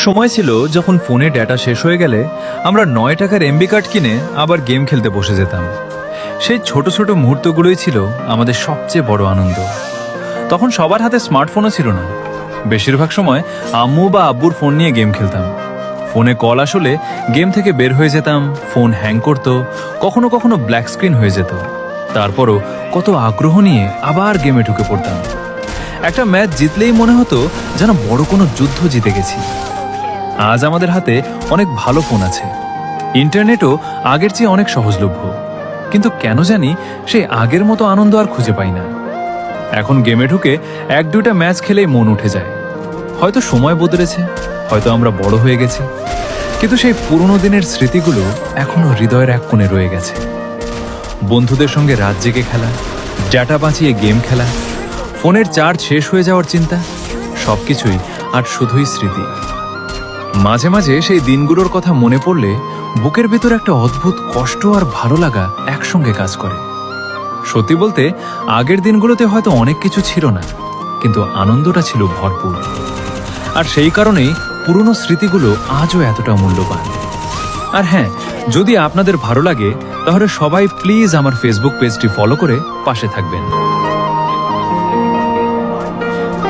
সময় ছিল যখন ফোনে ডেটা শেষ হয়ে গেলে আমরা 9 টাকার এমবি কার্ড কিনে আবার গেম খেলতে বসে যেতাম। সেই ছোট ছোট মুহূর্তগুলোই ছিল আমাদের সবচেয়ে বড় আনন্দ। তখন সবার হাতে স্মার্টফোনও ছিল না। বেশিরভাগ সময় আম্মু বা আব্বুর ফোন নিয়ে গেম খেলতাম। ফোনে কল আসলে গেম থেকে বের হয়ে যেতাম, ফোন হ্যাং করত, কখনো কখনো ব্ল্যাক স্ক্রিন হয়ে যেত। তারপরও কত আগ্রহ নিয়ে আবার গেমে ঢুকে পড়তাম। একটা ম্যাচ জিতলেই মনে হতো যেন বড় কোনো যুদ্ধ জিতে গেছি। আজ আমাদের হাতে অনেক ভালো ফোন আছে, ইন্টারনেটও আগের চেয়ে অনেক সহজলভ্য, কিন্তু কেন জানি সেই আগের মতো আনন্দ আর খুঁজে পাই না। এখন গেমে ঢুকে 1-2টা ম্যাচ খেলেই মন উঠে যায়। হয়তো সময় বদলেছে, হয়তো আমরা বড় হয়ে গেছি, কিন্তু সেই পুরনো দিনের স্মৃতিগুলো এখনো হৃদয়ের এক কোণে রয়ে গেছে। বন্ধুদের সঙ্গে রাত জেগে খেলা, ডেটা বাঁচিয়ে গেম খেলা, ফোনের চার্জ শেষ হয়ে যাওয়ার চিন্তা, সবকিছুই আর শুধুই স্মৃতি। মাঝে মাঝে সেই দিনগুলোর কথা মনে পড়লে বুকের ভেতর একটা অদ্ভুত কষ্ট আর ভালো লাগা একসঙ্গে কাজ করে। সত্যি বলতে আগের দিনগুলোতে হয়তো অনেক কিছু ছিল না, কিন্তু আনন্দটা ছিল ভরপুর। আর সেই কারণেই পুরনো স্মৃতিগুলো আজও এতটা মূল্যবান। আর হ্যাঁ, যদি আপনাদের ভালো লাগে তাহলে সবাই প্লিজ আমার ফেসবুক পেজটি ফলো করে পাশে থাকবেন।